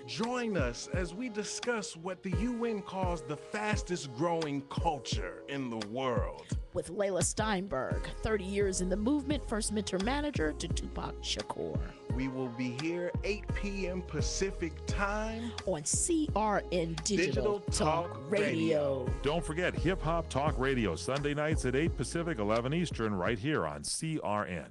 Join us as we discuss what the UN calls the fastest growing culture in the world. With Layla Steinberg, 30 years in the movement, first mentor manager to Tupac Shakur. We will be here 8 p.m. Pacific time on CRN Digital Talk Radio. Don't forget Hip Hop Talk Radio, Sunday nights at 8 Pacific, 11 Eastern, right here on CRN.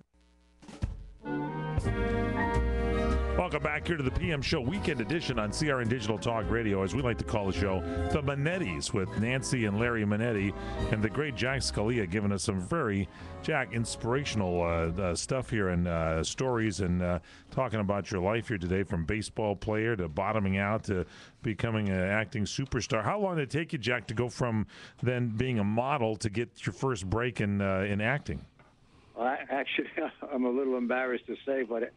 Welcome back here to the PM Show Weekend Edition on CRN Digital Talk Radio, as we like to call the show, the Manettis, with Nancy and Larry Manetti, and the great Jack Scalia giving us some very, Jack, inspirational stuff here and stories and talking about your life here today, from baseball player to bottoming out to becoming an acting superstar. How long did it take you, Jack, to go from then being a model to get your first break in acting? Well, actually, I'm a little embarrassed to say, but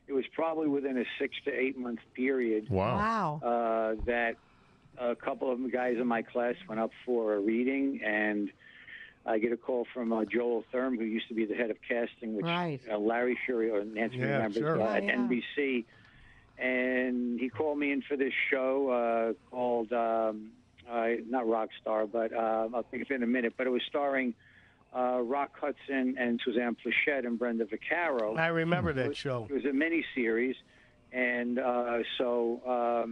it was probably within a 6 to 8 month period. Wow. That a couple of guys in my class went up for a reading, and I get a call from Joel Thurm, who used to be the head of casting, which Larry Fury or Nancy remembers, at NBC. And he called me in for this show called, not Rockstar, but I'll think of it in a minute, but it was starring Rock Hudson and Suzanne Plachette and Brenda Vaccaro. I remember that show. It was a mini-series, and so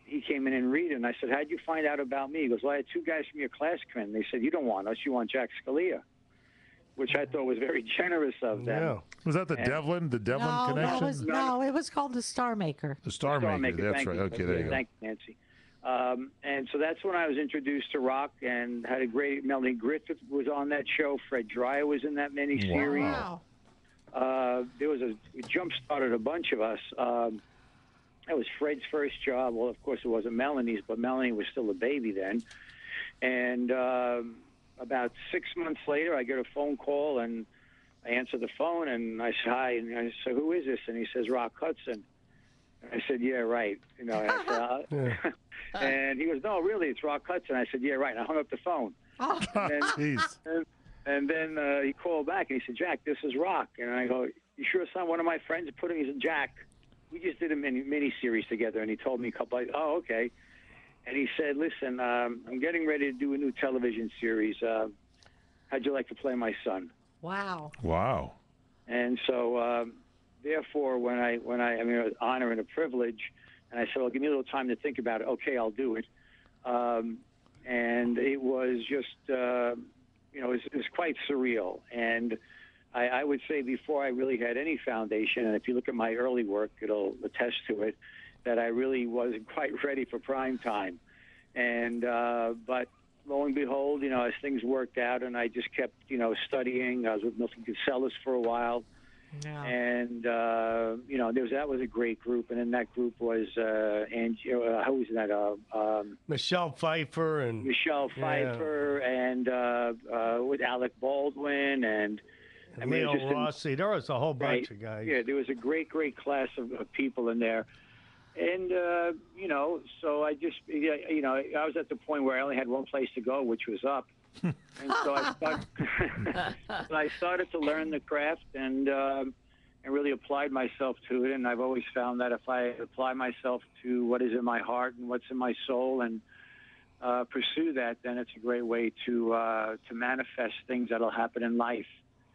he came in and read it, and I said, how'd you find out about me? He goes, well, I had 2 guys from your class come in. They said, you don't want us, you want Jack Scalia, which I thought was very generous of them. Yeah. Was that the Devlin connection? No, it was called The Star Maker. The Star Maker, that's right. Okay, there you go. Thank you, Nancy. And so that's when I was introduced to rock and had a great. Melanie Griffith was on that show. Fred Dreyer was in that miniseries. Wow. There was it jump started a bunch of us. That was Fred's first job. Well, of course, it wasn't Melanie's, but Melanie was still a baby then. And about 6 months later, I get a phone call, and I answer the phone, and I say, hi, and I say, who is this? And he says, Rock Hudson. And I said, yeah, right. You know, I said, and he goes, no, really, it's Rock Hudson. I said, yeah, right. And I hung up the phone. Oh. And then he called back, and he said, Jack, this is Rock. And I go, you sure it's not one of my friends? Put him, he said, Jack, we just did a mini-series together. And he told me a couple of, oh, okay. And he said, listen, I'm getting ready to do a new television series. How'd you like to play my son? Wow. Wow. And so, therefore, when I mean, it was an honor and a privilege. And I said, well, give me a little time to think about it. Okay, I'll do it. And it was just, it was quite surreal. And I would say before I really had any foundation, and if you look at my early work, it'll attest to it, that I really wasn't quite ready for prime time. And, but lo and behold, as things worked out, and I just kept, studying. I was with Milton Casellas for a while. Yeah. And, that was a great group. And in that group was Angie, who was that? Michelle Pfeiffer. And with Alec Baldwin and Leo Rossi. There was a whole bunch of guys. Yeah, there was a great class of people in there. And, so I just, I was at the point where I only had one place to go, which was up. And so I started to learn the craft and really applied myself to it. And I've always found that if I apply myself to what is in my heart and what's in my soul and pursue that, then it's a great way to manifest things that'll happen in life.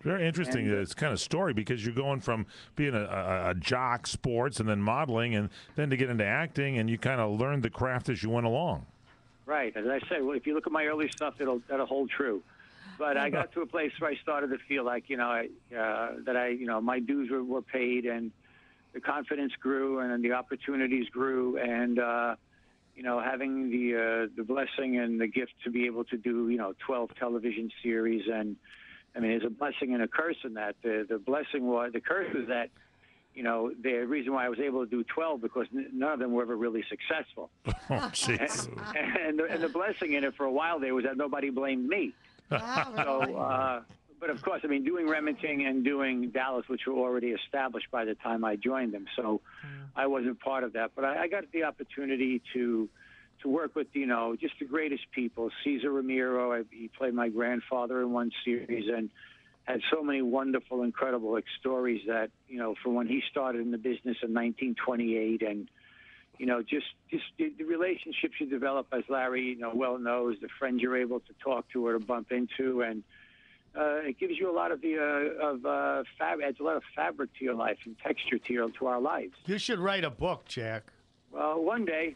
Very interesting. It's kind of story, because you're going from being a jock, sports, and then modeling, and then to get into acting, and you kind of learned the craft as you went along. Right. As I said, well, if you look at my early stuff, that'll hold true. But I got to a place where I started to feel like, my dues were paid, and the confidence grew, and the opportunities grew, and having the blessing and the gift to be able to do 12 television series, and I mean, there's a blessing and a curse in that. The blessing was, the curse was that, the reason why I was able to do 12, because none of them were ever really successful. Oh, jeez. And the blessing in it for a while there was that nobody blamed me. So, but of course, I mean, doing Remington and doing Dallas, which were already established by the time I joined them, so I wasn't part of that. But I got the opportunity to work with, just the greatest people. Cesar Romero, he played my grandfather in one series, and had so many wonderful, incredible stories that, from when he started in the business in 1928, and, just the relationships you develop, as Larry, well knows, the friends you're able to talk to or to bump into, and it gives you a lot of adds a lot of fabric to your life and texture to our lives. You should write a book, Jack. Well, one day.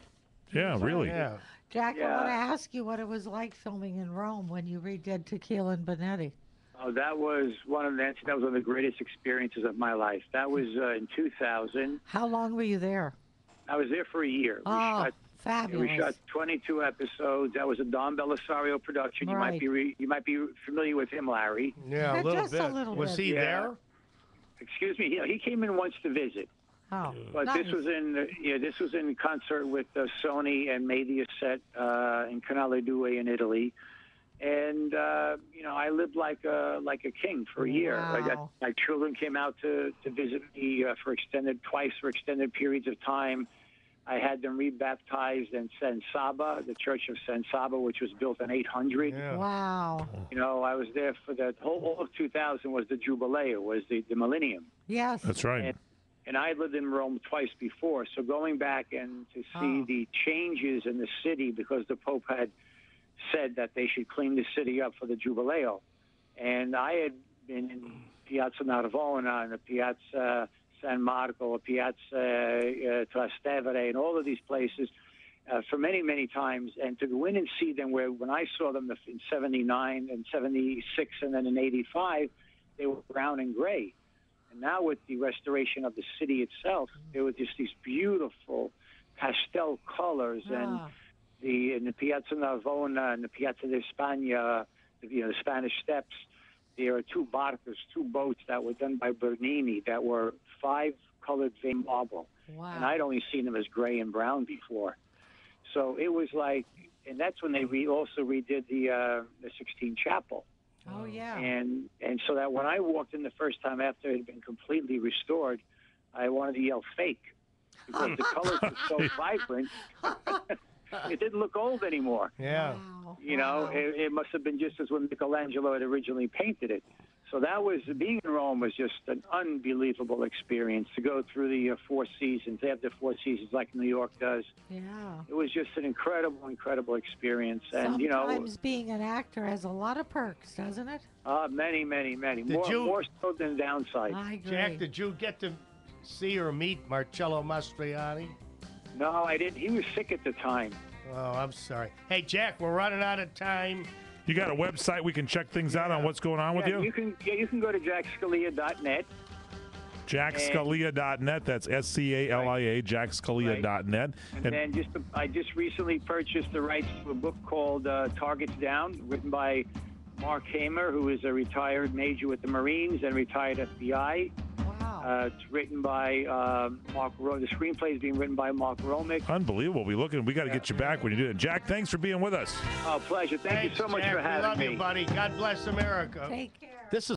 Yeah, really. Yeah. Jack, I want to ask you what it was like filming in Rome when you redid Tequila and Manetti. Oh, that was one of the greatest experiences of my life. That was in 2000. How long were you there? I was there for a year. Fabulous. We shot 22 episodes. That was a Don Belisario production. Right. You might be familiar with him, Larry. Yeah, a little just bit. a little Was bit. he there? Excuse me. He came in once to visit. Oh, But nice. this was in concert with Sony and Mediaset in Canale Due in Italy, and I lived like a king for a year. Wow. My children came out to visit me for extended periods of time. I had them rebaptized in San Saba, the Church of San Saba, which was built in 800. Yeah. Wow. I was there for the all of 2000 was the Jubilee, was the millennium. Yes. That's right. And I had lived in Rome twice before, so going back and to see the changes in the city, because the Pope had said that they should clean the city up for the Jubileo. And I had been in Piazza Navona and the Piazza San Marco, Piazza Trastevere, and all of these places for many, many times. And to go in and see them when I saw them in 79 and 76 and then in 85, they were brown and gray. And now with the restoration of the city itself, there were just these beautiful pastel colors. And in the Piazza Navona and the Piazza di Spagna, the Spanish Steps, there are two boats that were done by Bernini that were 5-colored vein marble. Wow. And I'd only seen them as gray and brown before. So it was like, and that's when they also redid the Sixtine Chapel. Oh, yeah. And so that when I walked in the first time after it had been completely restored, I wanted to yell fake because the colors were so vibrant. It didn't look old anymore. Yeah. Wow. It must have been just as when Michelangelo had originally painted it. So that was, being in Rome was just an unbelievable experience to go through the 4 seasons. They have the 4 seasons like New York does. Yeah. It was just an incredible experience. And, Sometimes being an actor has a lot of perks, doesn't it? many. Did you- More so than downside. I agree. Jack, did you get to see or meet Marcello Mastroianni? No, I didn't. He was sick at the time. Oh, I'm sorry. Hey, Jack, we're running out of time. You got a website we can check things out on what's going on with you? You can go to jackscalia.net. JackScalia.net. That's SCALIA, JackScalia.net. And then I just recently purchased the rights to a book called Targets Down, written by Mark Hamer, who is a retired major with the Marines and retired FBI. Wow. It's written by Mark Romick. The screenplay is being written by Mark Romick. Unbelievable. We got to get you back when you do it. Jack, thanks for being with us. Oh, pleasure. Thank you so much Jack. for having We love me. you, buddy. God bless America. Take care. This is